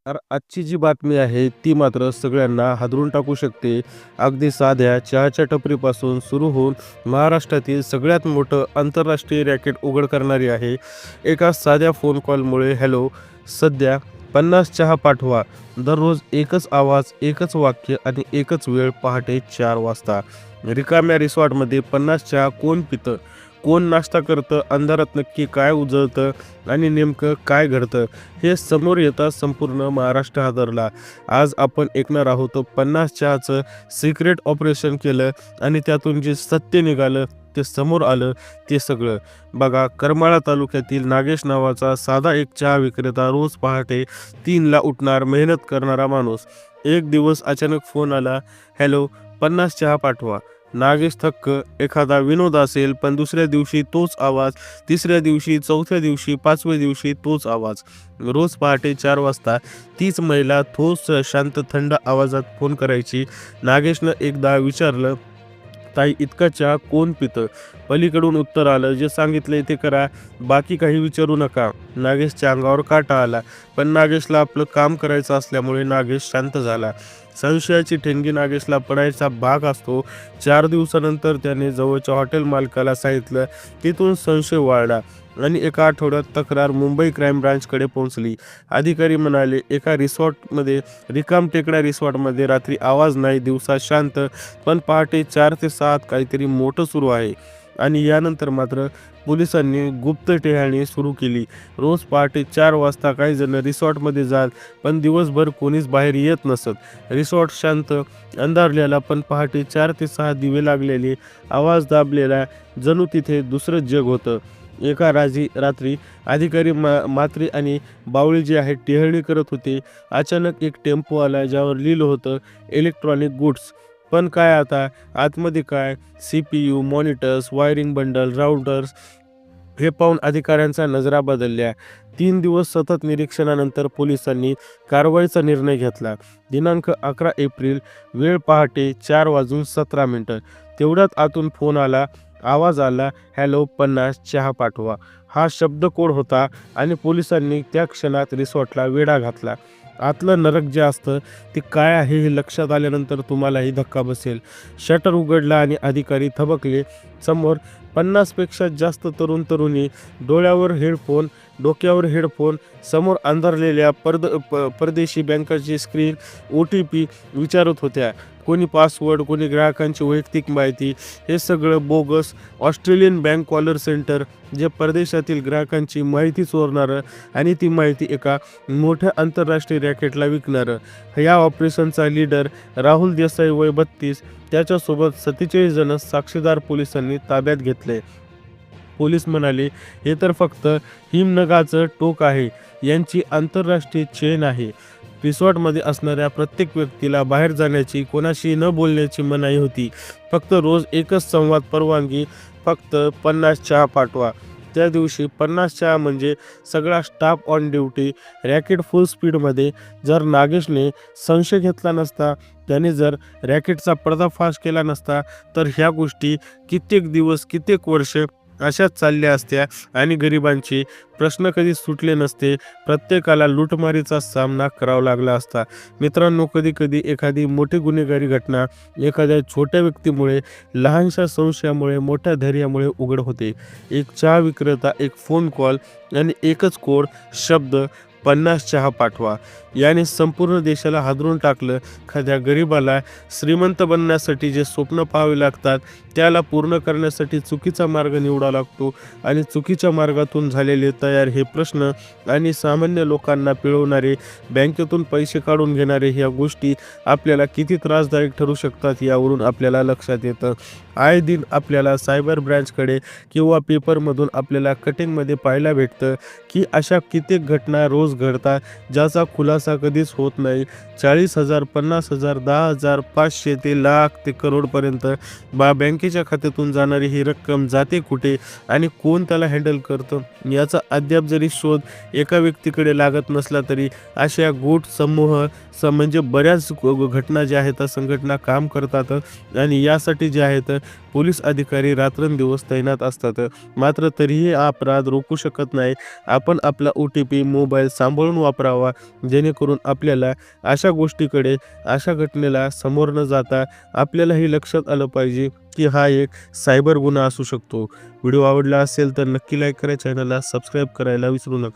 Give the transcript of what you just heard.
तर आजची जी बातमी आहे ती मात्र सगळ्यांना हादरून टाकू शकते. अगदी साध्या चहाच्या टपरीपासून सुरू होऊन महाराष्ट्रातील सगळ्यात मोठं आंतरराष्ट्रीय रॅकेट उघड करणारी आहे. एका साध्या फोन कॉलमुळे हॅलो, सध्या 50 चहा पाठवा. दररोज एकच आवाज, एकच वाक्य आणि एकच वेळ पहाटे 4 वाजता. रिकाम्या रिसॉर्टमध्ये 50 चहा कोण पितं? कोण नाश्ता करतं? अंधारात नक्की काय उजळतं आणि नेमकं काय घडतं? हे समोर येता संपूर्ण महाराष्ट्र हादरला. आज आपण ऐकणार आहोत 50 चहाचं सिक्रेट ऑपरेशन केलं आणि त्यातून जे सत्य निघालं, ते समोर आलं ते सगळं. बघा, करमाळा तालुक्यातील नागेश नावाचा साधा एक चहा विक्रेता रोज पहाटे 3ला उठणार, मेहनत करणारा माणूस. एक दिवस अचानक फोन आला, हॅलो, 50 चहा पाठवा. नागेश थक्क. एखादा विनोद असेल, पण दुसऱ्या दिवशी तोच आवाज, तिसऱ्या दिवशी, चौथ्या दिवशी, 5व्या दिवशी तोच आवाज. रोज पहाटे 4 वाजता तीच महिला ठोस, शांत, थंड आवाजात फोन करायची. नागेशनं एकदा विचारलं, ताई, इतका चहा कोण पितं? पलीकडून उत्तर आलं, जे सांगितलंय ते करा, बाकी काही विचारू नका. नागेशच्या अंगावर काटा आला, पण नागेशला आपलं काम करायचं असल्यामुळे नागेश शांत झाला. संशयाची ठिणगी नागेशला पडायचा भाग असतो. 4 दिवसानंतर त्याने जवळच्या हॉटेल मालकाला सांगितलं. तिथून संशय वाढला आणि एका आठवड्यात तक्रार मुंबई क्राईम ब्रांचकडे पोहोचली. अधिकारी म्हणाले, एका रिसॉर्टमध्ये, रिकामटेकडा रिसॉर्टमध्ये रात्री आवाज नाही, दिवसा शांत, पण पहाटे 4 ते 7 काहीतरी मोठं सुरू आहे. आणि यानंतर मात्र पोलिसांनी गुप्त टेहाळणी सुरू केली. रोज पहाटे 4 वाजता काही जण रिसॉर्टमध्ये जात, पण दिवसभर कोणीच बाहेर येत नसत. रिसॉर्ट शांत, अंधारलेला, पण पहाटे 4 ते 6 दिवे लागलेले, आवाज दाबलेला, जणू तिथे दुसरं जग होतं. एका रात्री अधिकारी मात्री आणि बावळी जे आहेत टेहळणी करत होते. अचानक एक टेम्पो आला, ज्यावर लिहिलं होतं इलेक्ट्रॉनिक गुड्स. पण काय आता? आतमध्ये काय? CPU, monitors, wiring bundle, routers. हे पाहून अधिकाऱ्यांच्या नजरा बदलल्या. 3 दिवस सतत निरीक्षणानंतर पोलिसांनी कारवाईचा निर्णय घेतला. दिनांक 11 एप्रिल, वेळ पहाटे 4:17. तेवढ्यात आतून फोन आला. आवाज आला, हॅलो, 50 चहा पाठवा. हा शब्दकोड होता आणि पोलिसांनी त्या क्षणात रिसॉर्टला वेढा घातला. आतलं नरक जे असतं ते काय आहे हे लक्षात आल्यानंतर तुम्हालाही धक्का बसेल. शटर उघडला आणि अधिकारी थबकले. समोर 50पेक्षा जास्त तरुण तरुणी, डोळ्यावर हेडफोन, डोक्यावर हेडफोन, समोर अंधारलेल्या परदेशी बँकाची स्क्रीन OTP विचारत होत्या. कोणी पासवर्ड, कोणी ग्राहकांची वैयक्तिक माहिती. हे सगळं bogus Australian bank caller centre, जे परदेशातील ग्राहकांची माहिती चोरणारं आणि ती माहिती एका मोठ्या आंतरराष्ट्रीय रॅकेटला विकणारं. या ऑपरेशनचा लीडर राहुल देसाई, वय 32. त्याच्यासोबत 47 जण साक्षीदार पोलिसांनी ताब्यात घेतले. पोलीस म्हणाले, हे तर फक्त हिमनगाचं टोक आहे. यांची आंतरराष्ट्रीय चेन आहे. रिसॉर्टमध्ये असणाऱ्या प्रत्येक व्यक्तीला बाहेर जाण्याची, कोणाशी न बोलण्याची मनाई होती. फक्त रोज एकच संवाद, परवानगी, फक्त 50 चहा पाठवा. त्या दिवशी 50 चहा म्हणजे सगळा स्टाफ ऑन ड्युटी, रॅकेट फुल स्पीडमध्ये. जर नागेशने संशय घेतला नसता, त्याने जर रॅकेटचा पर्दाफाश केला नसता, तर ह्या गोष्टी कित्येक दिवस, कित्येक वर्ष अशाच चालल्या असत्या आणि गरिबांचे प्रश्न कधी सुटले नसते. प्रत्येकाला लूटमारीचा सामना करावा लागला असता. मित्रांनो, कधी कधी एखादी मोठी गुन्हेगारी घटना एखाद्या छोट्या व्यक्तीमुळे, लहानशा संशयामुळे, मोठ्या धैर्यामुळे उघड होते. एक चहा विक्रेता, एक फोन कॉल आणि एकच कोड शब्द, 50 चहा पाठवा, याने संपूर्ण देशाला हादरून टाकलं. एखाद्या गरिबाला श्रीमंत बनण्यासाठी जे स्वप्न पाहावे लागतात, त्याला पूर्ण करण्यासाठी चुकीचा मार्ग निवडावा लागतो आणि चुकीच्या मार्गातून झालेले तयार हे प्रश्न आणि सामान्य लोकांना पिळवणारे, बँकेतून पैसे काढून घेणारे, ह्या गोष्टी आपल्याला किती त्रासदायक ठरू शकतात यावरून आपल्याला लक्षात येतं. आय दिन आपल्याला सायबर ब्रँचकडे किंवा पेपरमधून आपल्याला कटिंगमध्ये पाहायला भेटतं की अशा कित्येक घटना रोज घडतात, ज्याचा खुलासा कधीच होत नाही. 40,000, 50,000, 10,000, 500 ते लाख ते करोडपर्यंत बँकेत बँकेच्या खात्यातून जाणारी ही रक्कम जाते कुठे आणि कोण त्याला हँडल करतं याचा अद्याप जरी शोध एका व्यक्तीकडे लागत नसला तरी अशा गुट समूह म्हणजे बऱ्याच घटना ज्या आहेत त्या संघटना काम करतात आणि यासाठी जे आहेत पोलीस अधिकारी रात्रंदिवस तैनात असतात. मात्र तरीही हा अपराध रोखू शकत नाही. आपण आपला OTP मोबाईल सांभाळून वापरावा, जेणेकरून आपल्याला अशा गोष्टीकडे, अशा घटनेला समोर न जाता आपल्याला हे लक्षात आलं पाहिजे की हा एक सायबर गुन्हा असू शकतो. व्हिडिओ आवडला असेल तर नक्की लाईक करा, चॅनलला सबस्क्राईब करायला विसरू नका.